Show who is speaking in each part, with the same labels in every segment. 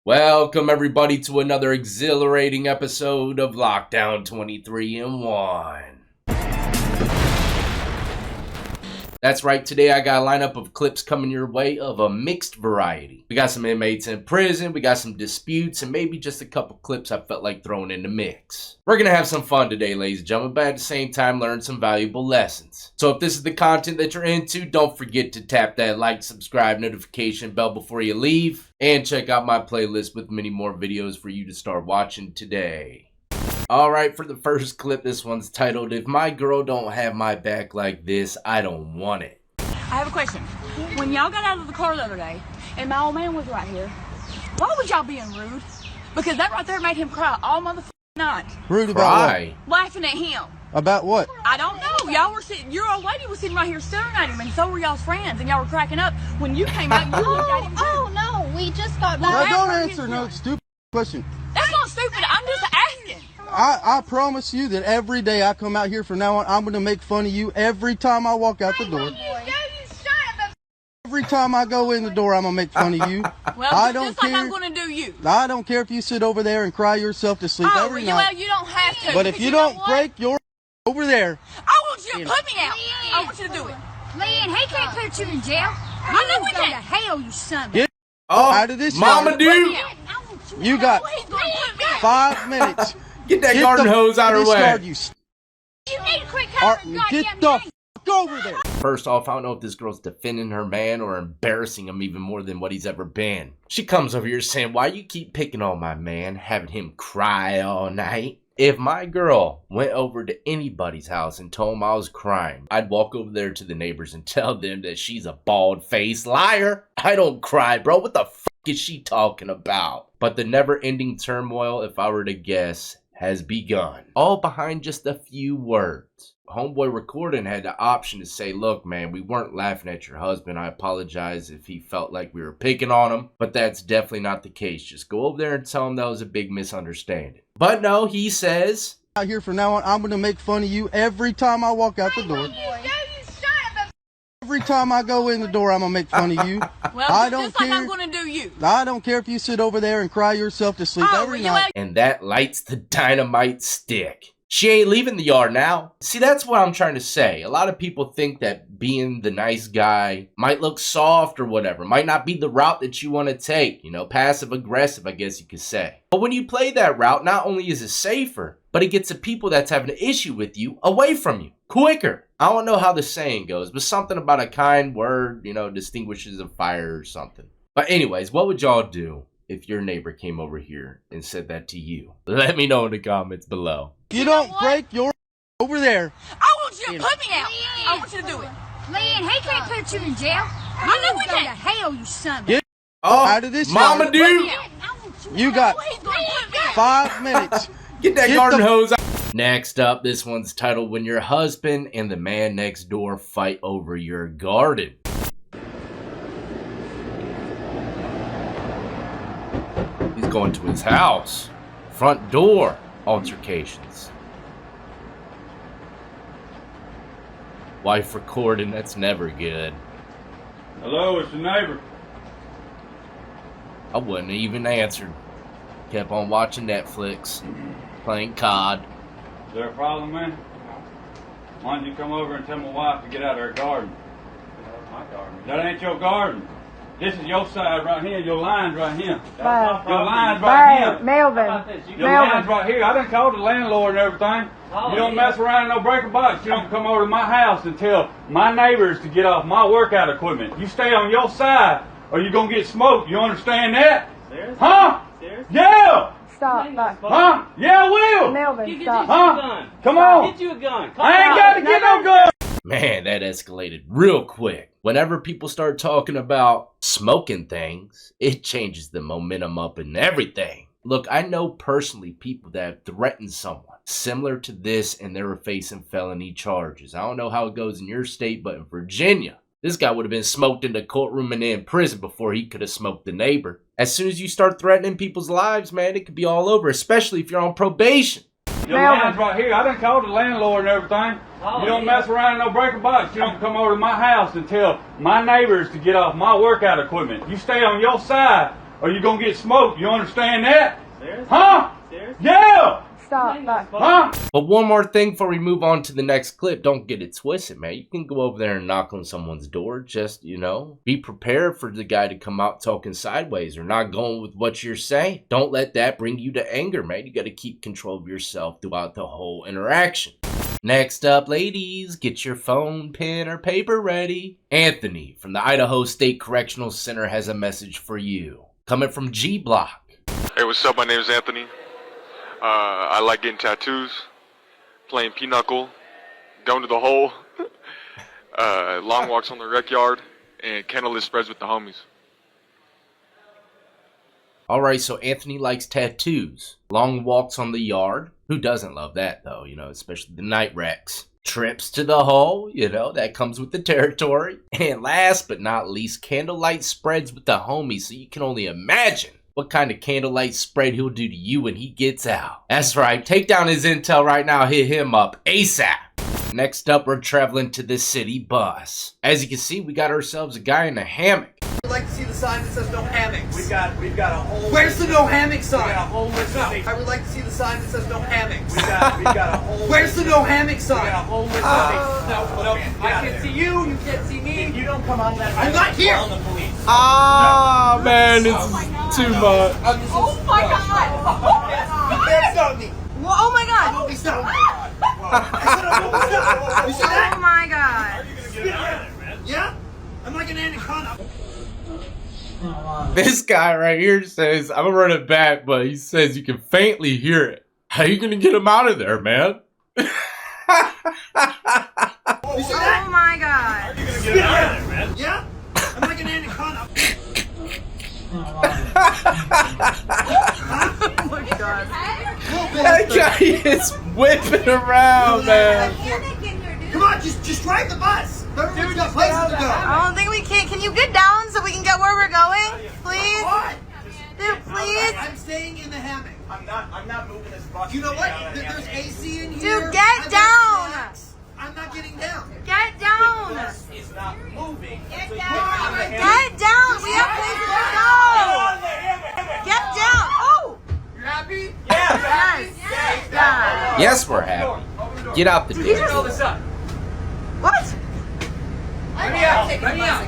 Speaker 1: Welcome everybody to another exhilarating episode of Lockdown 23 in 1. That's right, today I got a lineup of clips coming your way of a mixed variety. We got some inmates in prison, we got some disputes, and maybe just a couple clips I felt like throwing in the mix. We're gonna have some fun today, ladies and gentlemen, but at the same time learn some valuable lessons. So if this is the content that you're into, don't forget to tap that like, subscribe, notification bell before you leave, and check out my playlist with many more videos for you to start watching today. Alright, for the first clip, this one's titled, "If My Girl Don't Have My Back Like This, I Don't Want It."
Speaker 2: I have a question. When y'all got out of the car the other day, and my old man was right here, why was y'all being rude? Because that right there made him cry all motherfucking night.
Speaker 3: Rude about what?
Speaker 2: Laughing at him.
Speaker 3: About what?
Speaker 2: I don't know. Y'all were sitting, your old lady was sitting right here staring at him, and so were y'all's friends, and y'all were cracking up. When you came out, you looked at him too.
Speaker 4: Oh, no, we just got
Speaker 2: Well,
Speaker 4: back.
Speaker 3: Now don't answer no stupid question.
Speaker 2: That's not stupid. I'm just asking.
Speaker 3: I promise you that every day I come out here from now on, I'm going to make fun of you every time I walk out the door. Every time I go in the door, I'm going to make fun of you.
Speaker 2: Well,
Speaker 3: I don't
Speaker 2: just like
Speaker 3: care.
Speaker 2: I'm going to do you.
Speaker 3: I don't care if you sit over there and cry yourself to sleep every night.
Speaker 2: Well, you don't have to.
Speaker 3: But if you don't break your over there.
Speaker 2: I want you to put me out. I want you to do it.
Speaker 4: Man, he can't put you in jail.
Speaker 2: I know we
Speaker 4: Go to
Speaker 2: can't.
Speaker 4: hell, you son of a...
Speaker 3: Get
Speaker 1: Oh,
Speaker 3: out of this
Speaker 1: Mama
Speaker 3: yard.
Speaker 1: dude!
Speaker 3: You got
Speaker 2: He's going to put me out.
Speaker 3: 5 minutes.
Speaker 1: Get that
Speaker 3: Get
Speaker 1: garden
Speaker 3: the
Speaker 1: hose out of
Speaker 3: this
Speaker 1: her way.
Speaker 3: yard, you
Speaker 4: You need to quit
Speaker 3: Art,
Speaker 4: calling
Speaker 3: get
Speaker 4: goddamn
Speaker 3: the
Speaker 4: names.
Speaker 3: f over there.
Speaker 1: First off, I don't know if this girl's defending her man or embarrassing him even more than what he's ever been. She comes over here saying, "Why you keep picking on my man, having him cry all night?" If my girl went over to anybody's house and told them I was crying, I'd walk over there to the neighbors and tell them that she's a bald-faced liar. I don't cry, bro. What the f is she talking about? But the never-ending turmoil, if I were to guess, has begun. All behind just a few words. Homeboy recording had the option to say, "Look, man, we weren't laughing at your husband. I apologize if he felt like we were picking on him." But that's definitely not the case. Just go over there and tell him that was a big misunderstanding. But no, he says,
Speaker 3: Out here from now on, I'm going to make fun of you every time I walk out the door. Every time I go in the door, I'm going to make fun of you.
Speaker 2: Well,
Speaker 3: I don't
Speaker 2: just like I'm
Speaker 3: care.
Speaker 2: going to do you.
Speaker 3: I don't care if you sit over there and cry yourself to sleep every night.
Speaker 1: and that lights the dynamite stick. She ain't leaving the yard now. See, that's what I'm trying to say. A lot of people think that being the nice guy might look soft or whatever. Might not be the route that you want to take. You know, passive aggressive, I guess you could say. But when you play that route, not only is it safer, but it gets the people that's having an issue with you away from you quicker. I don't know how the saying goes, but something about a kind word, you know, distinguishes a fire or something. But anyways, what would y'all do if your neighbor came over here and said that to you? Let me know in the comments below.
Speaker 3: You don't break your over there.
Speaker 2: I want you to put me out. I want you to do it.
Speaker 4: Man, he can't put you in jail.
Speaker 2: I know we
Speaker 4: Go to
Speaker 2: can't.
Speaker 4: hell, you son of a...
Speaker 3: Get
Speaker 1: Oh,
Speaker 3: out of this
Speaker 1: Mama
Speaker 3: yard.
Speaker 1: dude!
Speaker 3: You got
Speaker 2: He's going to put me out.
Speaker 3: 5 minutes.
Speaker 1: Get that
Speaker 3: Get
Speaker 1: garden
Speaker 3: the-
Speaker 1: hose out. Next up, this one's titled, "When Your Husband and the Man Next Door Fight Over Your Garden." He's going to his house. Front door altercations. Wife recording, that's never good.
Speaker 5: Hello, it's the neighbor.
Speaker 1: I wouldn't have even answered. Kept on watching Netflix, playing COD.
Speaker 5: Is there a problem, man? Why don't you come over and tell my wife to get out of her garden? My garden. That ain't your garden. This is your side right here. Your line's right here. Your line's right here.
Speaker 6: Melvin.
Speaker 5: Your line's right here. I done called the landlord and everything. You don't mess around and no break a box. You don't come over to my house and tell my neighbors to get off my workout equipment. You stay on your side or you're going to get smoked. You understand that?
Speaker 7: Seriously?
Speaker 5: Huh?
Speaker 7: Seriously?
Speaker 5: Yeah!
Speaker 6: Stop.
Speaker 5: Huh? Yeah, I will!
Speaker 6: Melvin,
Speaker 7: Get
Speaker 6: stop.
Speaker 7: you a gun.
Speaker 5: Come on!
Speaker 7: Get you a gun. Come
Speaker 5: I ain't
Speaker 7: on.
Speaker 5: got to get no gun!
Speaker 1: Man, that escalated real quick. Whenever people start talking about smoking things, it changes the momentum up and everything. Look, I know personally people that have threatened someone similar to this and they were facing felony charges. I don't know how it goes in your state, but in Virginia, this guy would have been smoked in the courtroom and in prison before he could have smoked the neighbor. As soon as you start threatening people's lives, man, it could be all over, especially if you're on probation.
Speaker 5: Your line's right here. I done called the landlord and everything. You don't mess around and no break a box. You don't come over to my house and tell my neighbors to get off my workout equipment. You stay on your side or you gonna get smoked. You understand that? Huh? Yeah!
Speaker 2: Stop. Bye.
Speaker 5: Huh?
Speaker 1: But one more thing before we move on to the next clip, don't get it twisted, man. You can go over there and knock on someone's door. Just, you know, be prepared for the guy to come out talking sideways or not going with what you're saying. Don't let that bring you to anger, man. You got to keep control of yourself throughout the whole interaction. Next up, ladies, get your phone, pen, or paper ready. Anthony from the Idaho State Correctional Center has a message for you. Coming from G Block.
Speaker 6: Hey, what's up? My name is Anthony. I like getting tattoos, playing pinochle, going to the hole, long walks on the rec yard, and candlelit spreads with the homies.
Speaker 1: Alright, so Anthony likes tattoos, long walks on the yard. Who doesn't love that though, you know, especially the night wrecks. Trips to the hole, you know, that comes with the territory. And last but not least, candlelight spreads with the homies, so you can only imagine what kind of candlelight spread he'll do to you when he gets out. That's right, take down his intel right now, hit him up ASAP. Next up, we're traveling to the city bus. As you can see, we got ourselves a guy in a hammock.
Speaker 7: I'd like to see the sign that says no hammocks.
Speaker 8: We've got a whole.
Speaker 7: Where's the no hammock sign?
Speaker 8: We got a whole list of things.
Speaker 7: I would like to see the sign that says no hammocks.
Speaker 8: We've got a whole.
Speaker 7: Where's the no hammock
Speaker 8: We
Speaker 7: sign?
Speaker 8: got a whole list of things. No,
Speaker 7: I can see you. You can't see me.
Speaker 8: If you don't come on that.
Speaker 7: I'm not here.
Speaker 8: Call the police.
Speaker 1: Ah, man, it's too much.
Speaker 2: Oh my God.
Speaker 7: That's not me.
Speaker 2: Well, oh my God.
Speaker 7: Oh, it's not me.
Speaker 2: Oh my God.
Speaker 7: Yeah? I'm like an anaconda.
Speaker 1: This guy right here says, I'm gonna run it back, but he says you can faintly hear it. How you gonna get him out of there, man?
Speaker 2: Oh my God.
Speaker 7: Yeah? I'm like an anaconda.
Speaker 2: Oh my God.
Speaker 1: That guy is whipping around, man.
Speaker 7: Come on, just drive the bus. Everyone's got places to go.
Speaker 2: I don't think we can. Can you get down so we can get where we're going? Please?
Speaker 7: What?
Speaker 2: Dude, please?
Speaker 7: I'm staying in the hammock.
Speaker 8: I'm not moving this bus.
Speaker 7: You know what? There's AC in here.
Speaker 2: Dude, get down.
Speaker 7: I'm not getting down.
Speaker 2: Get down.
Speaker 8: It's not moving.
Speaker 2: Get down. We have places to go. Get down. Oh.
Speaker 7: You happy?
Speaker 2: Yes. Yeah.
Speaker 1: Yes, we're happy. Get out the door.
Speaker 8: Fill this up.
Speaker 2: What?
Speaker 7: Let me out. Let me out.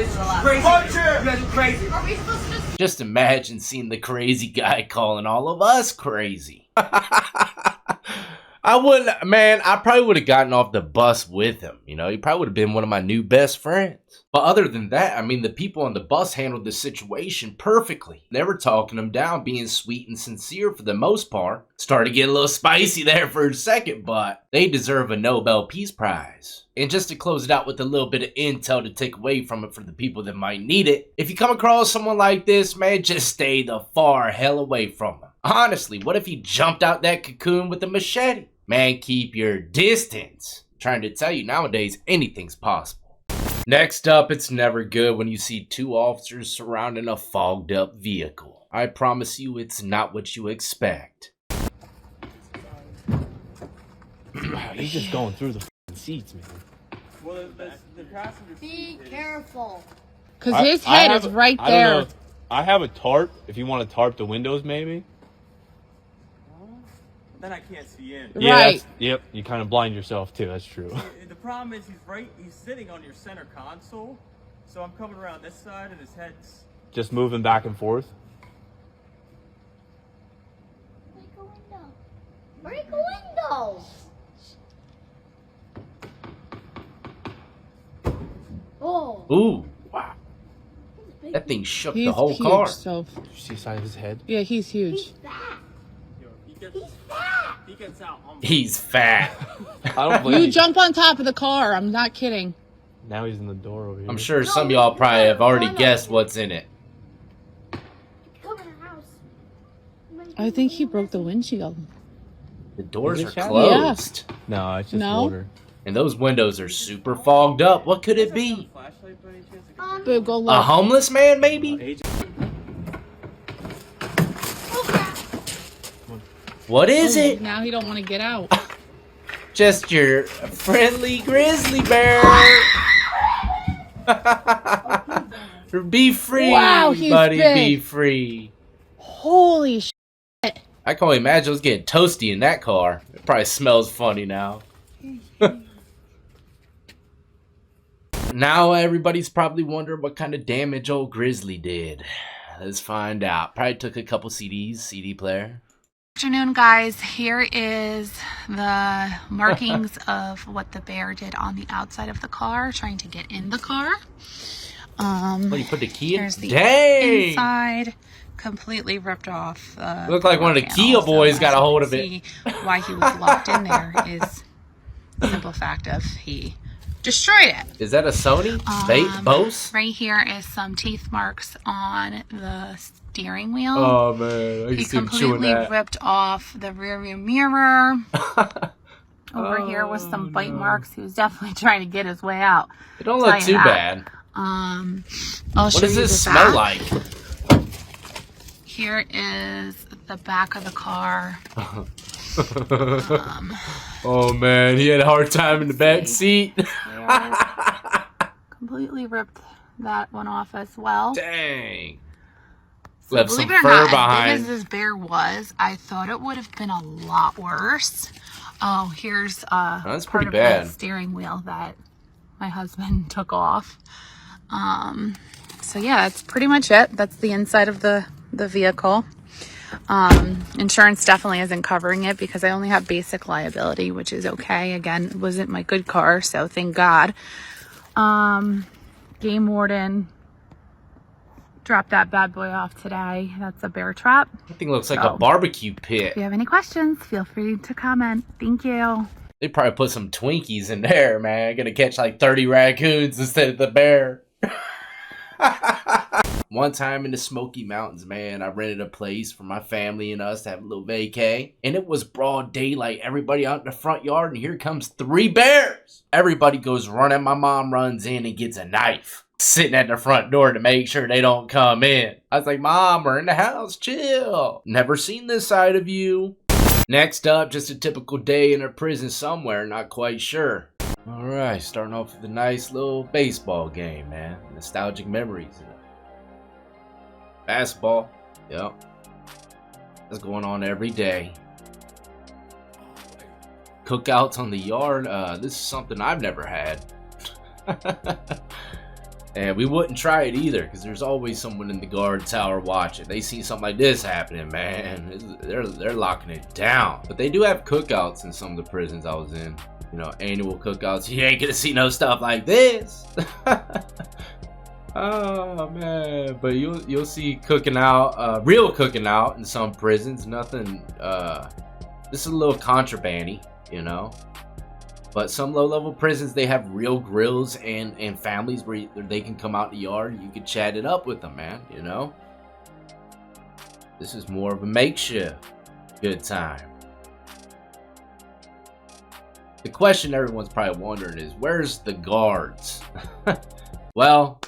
Speaker 7: It's crazy. You guys are crazy.
Speaker 1: Just imagine seeing the crazy guy calling all of us crazy. I wouldn't, man, I probably would have gotten off the bus with him. You know, he probably would have been one of my new best friends. But other than that, I mean, the people on the bus handled the situation perfectly. They were talking him down, being sweet and sincere for the most part. Started getting a little spicy there for a second, but they deserve a Nobel Peace Prize. And just to close it out with a little bit of intel to take away from it for the people that might need it, if you come across someone like this, man, just stay the far hell away from him. Honestly, what if he jumped out that cocoon with a machete? Man, keep your distance. I'm trying to tell you, nowadays, anything's possible. Next up, it's never good when you see two officers surrounding a fogged up vehicle. I promise you, it's not what you expect.
Speaker 9: He's just going through the seats, man.
Speaker 8: Well, the passenger.
Speaker 4: Be careful.
Speaker 10: Because his head is right
Speaker 9: I
Speaker 10: there.
Speaker 9: don't know. I have a tarp. If you want to tarp the windows, maybe.
Speaker 8: Then I can't see in.
Speaker 9: Yeah,
Speaker 10: Right.
Speaker 9: Yep. You kind of blind yourself too. That's true.
Speaker 8: The problem is he's sitting on your center console, so I'm coming around this side and his head's.
Speaker 9: Just moving back and forth.
Speaker 4: Break a window. Break a window. Oh.
Speaker 1: Ooh, wow. That thing shook
Speaker 10: He's
Speaker 1: the whole
Speaker 10: huge,
Speaker 1: car.
Speaker 10: so
Speaker 9: Did you see the side of his head?
Speaker 10: yeah, he's huge.
Speaker 4: He's fat.
Speaker 8: He gets out.
Speaker 1: He's fat.
Speaker 9: I don't believe
Speaker 10: You jump on top of the car. I'm not kidding.
Speaker 9: Now he's in the door over here.
Speaker 1: I'm sure some of y'all probably have already guessed what's in it.
Speaker 4: Come in the house.
Speaker 10: I think he broke the windshield.
Speaker 1: The doors
Speaker 9: Is
Speaker 1: are
Speaker 9: it shut?
Speaker 1: closed.
Speaker 9: No, it's just
Speaker 10: No?
Speaker 9: water.
Speaker 1: And those windows are super fogged up. What could it be?
Speaker 8: Flashlight by any chance?
Speaker 10: Babe, go
Speaker 1: A
Speaker 10: look.
Speaker 1: homeless man, maybe? What is it?
Speaker 10: Now he don't want to get out.
Speaker 1: Just your friendly grizzly bear. Be free,
Speaker 10: Wow, he's
Speaker 1: buddy.
Speaker 10: big.
Speaker 1: Be free.
Speaker 10: Holy shit.
Speaker 1: I can only imagine it was getting toasty in that car. It probably smells funny now. Now everybody's probably wondering what kind of damage old Grizzly did. Let's find out. Probably took a couple CDs, CD player.
Speaker 10: Afternoon, guys. Here is the markings of what the bear did on the outside of the car, trying to get in the car.
Speaker 1: What, you put the key in?
Speaker 10: Here's the
Speaker 1: Dang!
Speaker 10: inside, completely ripped off.
Speaker 1: Looked like one of the Kia boys got a hold of it.
Speaker 10: Why he was locked in there is the simple fact of he destroyed it.
Speaker 1: Is that a Sony? Bose?
Speaker 10: Right here is some teeth marks on the steering wheel.
Speaker 1: Oh man,
Speaker 10: He completely ripped off the rear view mirror. Over here was some bite marks. He was definitely trying to get his way out.
Speaker 1: It don't look too bad.
Speaker 10: What
Speaker 1: does this smell like?
Speaker 10: Here is the back of the car.
Speaker 1: Oh man, he had a hard time in the back seat.
Speaker 10: Completely ripped that one off as well.
Speaker 1: Dang.
Speaker 10: So
Speaker 1: Left some
Speaker 10: believe it or
Speaker 1: fur
Speaker 10: not,
Speaker 1: behind.
Speaker 10: as big as this bear was, I thought it would have been a lot worse. Oh, here's
Speaker 1: That's
Speaker 10: part
Speaker 1: pretty
Speaker 10: of
Speaker 1: bad.
Speaker 10: the steering wheel that my husband took off. So yeah, that's pretty much it. That's the inside of the vehicle. Insurance definitely isn't covering it because I only have basic liability, which is okay. Again, it wasn't my good car, so thank God. Game warden dropped that bad boy off today. That's a bear trap.
Speaker 1: That thing looks like a barbecue pit.
Speaker 10: If you have any questions, feel free to comment. Thank you.
Speaker 1: They probably put some Twinkies in there, man. Gonna catch like 30 raccoons instead of the bear. One time in the Smoky Mountains, man, I rented a place for my family and us to have a little vacay. And it was broad daylight, everybody out in the front yard, and here comes 3 bears. Everybody goes running. My mom runs in and gets a knife, sitting at the front door to make sure they don't come in. I was like, Mom, we're in the house, chill. Never seen this side of you. Next up, just a typical day in a prison somewhere, not quite sure. Alright, starting off with a nice little baseball game, man. Nostalgic memories. Basketball, yep. That's going on every day. Cookouts on the yard, this is something I've never had. And we wouldn't try it either, because there's always someone in the guard tower watching. They see something like this happening, man. They're locking it down. But they do have cookouts in some of the prisons I was in. You know, annual cookouts. You ain't gonna see no stuff like this. Oh man, but you'll see cooking out, real cooking out in some prisons. Nothing. This is a little contrabandy, you know. But some low-level prisons, they have real grills and families where they can come out in the yard and you can chat it up with them, man, you know? This is more of a makeshift good time. The question everyone's probably wondering is, where's the guards? Well,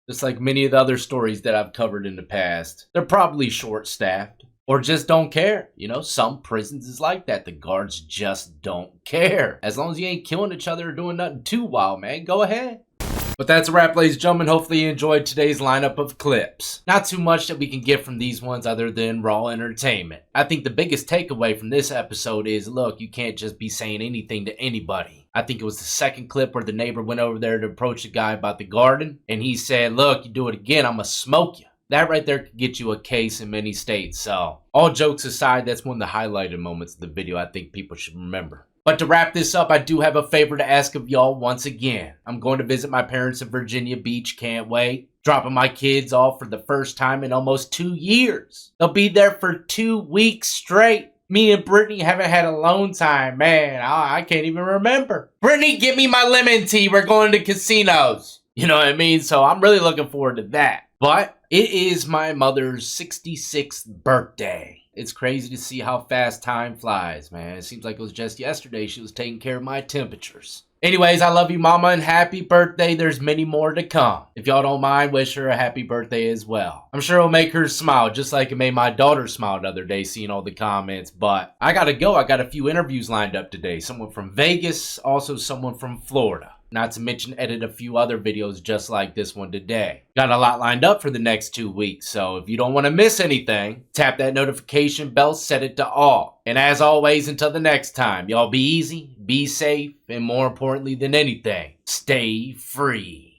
Speaker 1: just like many of the other stories that I've covered in the past, they're probably short-staffed. Or just don't care. You know, some prisons is like that. The guards just don't care. As long as you ain't killing each other or doing nothing too wild, man, go ahead. But that's a wrap, ladies and gentlemen. Hopefully you enjoyed today's lineup of clips. Not too much that we can get from these ones other than raw entertainment. I think the biggest takeaway from this episode is, look, you can't just be saying anything to anybody. I think it was the second clip where the neighbor went over there to approach the guy about the garden. And he said, look, you do it again, I'm gonna smoke you. That right there could get you a case in many states. So, all jokes aside, that's one of the highlighted moments of the video I think people should remember. But to wrap this up, I do have a favor to ask of y'all once again. I'm going to visit my parents in Virginia Beach, can't wait. Dropping my kids off for the first time in almost 2 years. They'll be there for 2 weeks straight. Me and Brittany haven't had alone time, man. I can't even remember. Brittany, give me my lemon tea. We're going to casinos. You know what I mean? So I'm really looking forward to that. But it is my mother's 66th birthday. It's crazy to see how fast time flies, man. It seems like it was just yesterday she was taking care of my temperatures. Anyways, I love you, Mama, and happy birthday. There's many more to come. If y'all don't mind, wish her a happy birthday as well. I'm sure it'll make her smile, just like it made my daughter smile the other day seeing all the comments. But I gotta go. I got a few interviews lined up today. Someone from Vegas, also someone from Florida. Not to mention edit a few other videos just like this one today. Got a lot lined up for the next 2 weeks, so if you don't want to miss anything, tap that notification bell, set it to all. And as always, until the next time, y'all be easy, be safe, and more importantly than anything, stay free.